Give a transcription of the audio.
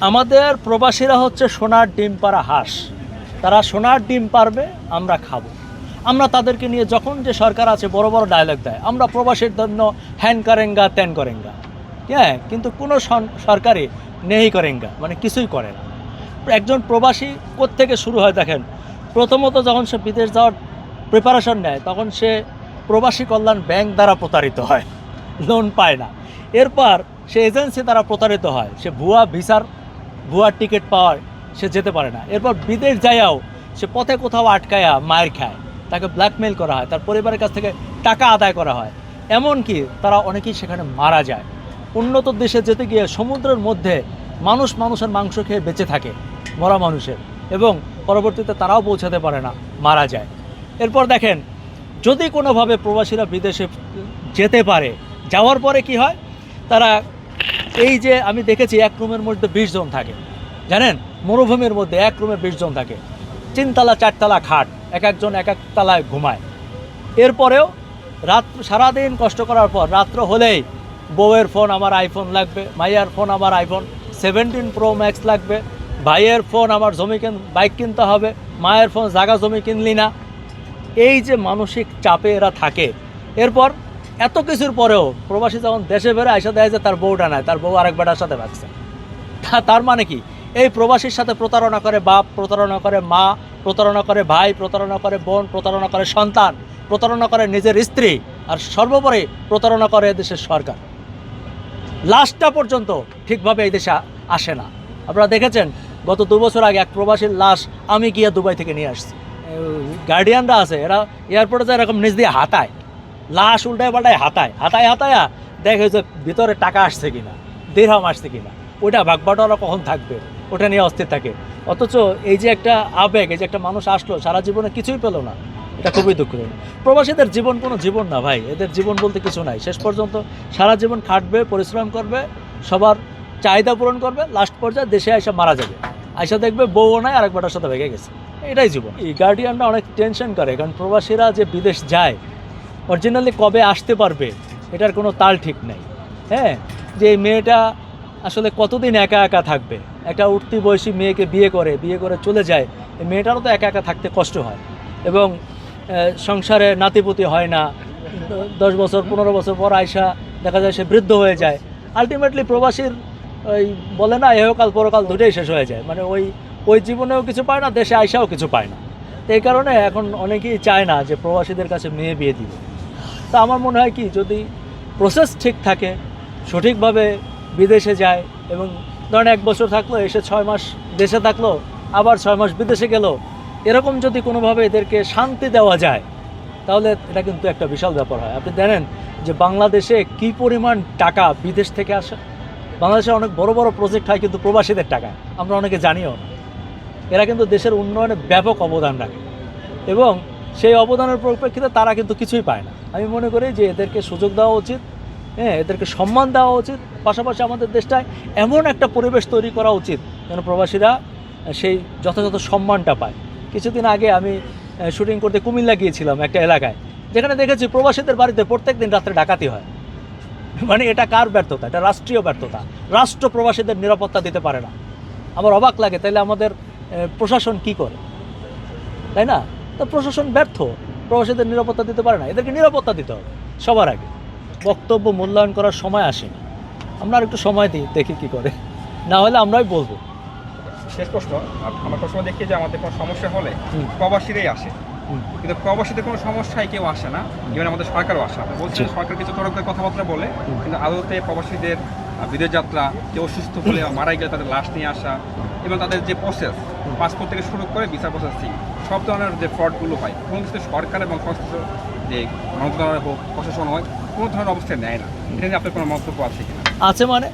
আমাদের প্রবাসীরা হচ্ছে সোনার ডিম পাড়া হাঁস। তারা সোনার ডিম পারবে, আমরা খাবো। আমরা তাদেরকে নিয়ে যখন যে সরকার আছে বড় বড় ডায়লগ দেয়, আমরা প্রবাসীর জন্য হ্যান করেঙ্গা ত্যান করেঙ্গা, হ্যাঁ, কিন্তু কোনো সরকারই নেই করেঙ্গা, মানে কিছুই করে না। একজন প্রবাসী কোত্থেকে শুরু হয় দেখেন, প্রথমত যখন সে বিদেশ যাওয়ার প্রিপারেশন নেয় তখন সে প্রবাসী কল্যাণ ব্যাংক দ্বারা প্রতারিত হয়, লোন পায় না। এরপর সে এজেন্সি দ্বারা প্রতারিত হয়, সে ভুয়া টিকিট পাওয়ায় সে যেতে পারে না। এরপর বিদেশ যাইয়াও সে পথে কোথাও আটকায়া মায়ের খায়, তাকে ব্ল্যাকমেল করা হয়, তার পরিবারের কাছ থেকে টাকা আদায় করা হয়, এমনকি তারা অনেকেই সেখানে মারা যায়। উন্নত দেশে যেতে গিয়ে সমুদ্রের মধ্যে মানুষের মাংস খেয়ে বেঁচে থাকে, মরা মানুষের, এবং পরবর্তীতে তারাও পৌঁছাতে পারে না, মারা যায়। এরপর দেখেন, যদি কোনোভাবে প্রবাসীরা বিদেশে যেতে পারে, যাওয়ার পরে কি হয়, তারা এই যে আমি দেখেছি এক রুমের মধ্যে 20 জন থাকে, জানেন, মরুভূমির মধ্যে এক রুমে 20 জন থাকে, 3 তলা 4 তলা খাট, এক একজন এক এক তলায় ঘুমায়। এরপরেও সারাদিন কষ্ট করার পর রাত্র হলেই বউয়ের ফোন আমার আইফোন লাগবে, মাইয়ার ফোন আমার iPhone 17 Pro Max লাগবে, ভাইয়ের ফোন আমার বাইক কিনতে হবে, মায়ের ফোন জাগা জমি কিনলি না। এই যে মানসিক চাপে এরা থাকে। এরপর এত কিছুর পরেও প্রবাসী যখন দেশে ফেরে আইসা দেয় যে তার বউটা নাই, তার বউ আরেক বেটার সাথে ভাগছে। তার মানে কি, এই প্রবাসীর সাথে প্রতারণা করে বাপ, প্রতারণা করে মা, প্রতারণা করে ভাই, প্রতারণা করে বোন, প্রতারণা করে সন্তান, প্রতারণা করে নিজের স্ত্রী, আর সর্বোপরি প্রতারণা করে দেশের সরকার। লাশটা পর্যন্ত ঠিকভাবে এই দেশে আসে না। আপনারা দেখেছেন গত 2 বছর আগে এক প্রবাসীর লাশ আমি গিয়ে দুবাই থেকে নিয়ে আসছি। গার্ডিয়ানরা আছে, এরা এয়ারপোর্টে যায় এরকম নিজ দিয়ে হাতায়, লাশ উল্টায় পাল্টায় হাতায়া দেখে যে ভিতরে টাকা আসছে কিনা, দিরহাম আসছে কিনা, ওইটা ভাগবাটোয়ারা কখন থাকবে, ওটা নিয়ে অস্থির থাকে। অথচ এই যে একটা আবেগ, এই যে একটা মানুষ আসলো সারা জীবনে কিছুই পেলো না, এটা খুবই দুঃখজনক। প্রবাসীদের জীবন কোনো জীবন না ভাই, এদের জীবন বলতে কিছু নাই। শেষ পর্যন্ত সারা জীবন খাটবে, পরিশ্রম করবে, সবার চাহিদা পূরণ করবে, লাস্ট পর্যায়ে দেশে এসে মারা যাবে, আইসা দেখবে বউও নাই, আরেকবারটার সাথে ভেঙে গেছে। এটাই জীবন। এই গার্ডিয়ানরা অনেক টেনশন করে, কারণ প্রবাসীরা যে বিদেশ যায় অরিজিনালি কবে আসতে পারবে এটার কোনো তাল ঠিক নেই। হ্যাঁ, যে এই মেয়েটা আসলে কতদিন একা একা থাকবে, একটা উঠতি বয়সী মেয়েকে বিয়ে করে চলে যায়, এই মেয়েটারও তো একা একা থাকতে কষ্ট হয়, এবং সংসারে নাতিপুতি হয় না, 10 বছর 15 বছর পর আয়সা দেখা যায় সে বৃদ্ধ হয়ে যায়। আলটিমেটলি প্রবাসীর ওই বলে না এহকাল পরকাল দুটোই শেষ হয়ে যায়, মানে ওই জীবনেও কিছু পায় না, দেশে আয়সাও কিছু পায় না। তো এই কারণে এখন অনেকেই চায় না যে প্রবাসীদের কাছে মেয়ে বিয়ে দিবে। তা আমার মনে হয় কি, যদি প্রসেস ঠিক থাকে, সঠিকভাবে বিদেশে যায়, এবং ধরেন 1 বছর থাকলো, এসে 6 মাস দেশে থাকলো, আবার 6 মাস বিদেশে গেল, এরকম যদি কোনোভাবে এদেরকে শান্তি দেওয়া যায়, তাহলে এটা কিন্তু একটা বিশাল ব্যাপার হয়। আপনি জানেন যে বাংলাদেশে কী পরিমাণ টাকা বিদেশ থেকে আসে। বাংলাদেশে অনেক বড় বড় প্রজেক্ট হয় কিন্তু প্রবাসীদের টাকায়, আমরা অনেকে জানিও না। এরা কিন্তু দেশের উন্নয়নে ব্যাপক অবদান রাখে, এবং সেই অবদানের পরিপ্রেক্ষিতে তারা কিন্তু কিছুই পায় না। আমি মনে করি যে এদেরকে সুযোগ দেওয়া উচিত, হ্যাঁ, এদেরকে সম্মান দেওয়া উচিত। পাশাপাশি আমাদের দেশটায় এমন একটা পরিবেশ তৈরি করা উচিত যেন প্রবাসীরা সেই যথাযথ সম্মানটা পায়। কিছুদিন আগে আমি শুটিং করতে কুমিল্লা গিয়েছিলাম একটা এলাকায়, যেখানে দেখেছি প্রবাসীদের বাড়িতে প্রত্যেক দিন রাত্রে ডাকাতি হয়। মানে এটা কার ব্যর্থতা? এটা রাষ্ট্রীয় ব্যর্থতা। রাষ্ট্র প্রবাসীদের নিরাপত্তা দিতে পারে না। আমার অবাক লাগে, তাইলে আমাদের প্রশাসন কি করে, তাই না? তো প্রশাসন ব্যর্থ, প্রবাসীদের নিরাপত্তা দিতে পারে না। এদেরকে নিরাপত্তা দিতে হবে সবার আগে। বক্তব্য মূল্যায়ন করার সময় আসেনি, আমরা আর একটু সময় দিই, দেখি কি করে, না হলে আমরাই বলবো। শেষ প্রশ্ন, আমরা সবসময় দেখি যে আমাদের কোনো সমস্যা হলে প্রবাসীরাই আসে, কিন্তু প্রবাসীদের কোনো সমস্যায় কেউ আসে না, ইভেন আমাদের সরকারও আসে। আপনি বলছেন সরকার কিছু তরফের কথাবার্তা বলে, কিন্তু আদতে প্রবাসীদের বিদেশ যাত্রা, কেউ অসুস্থ হলে মারা গেলে তাদের লাশ নিয়ে আসা, এবং তাদের যে প্রসেস, পাসপোর্ট থেকে শুরু করে ভিসা প্রসেসিং, সব ধরনের যে ফ্রডগুলো হয়, কোনো কিছু সরকার এবং সংশ্লিষ্ট যে মন্ত্রণালয় হোক, প্রশাসন হয়, কোনো ধরনের অবস্থায় নেয় না। এটা নিয়ে আপনার কোনো মন্তব্য আছে কিনা? আছে, মানে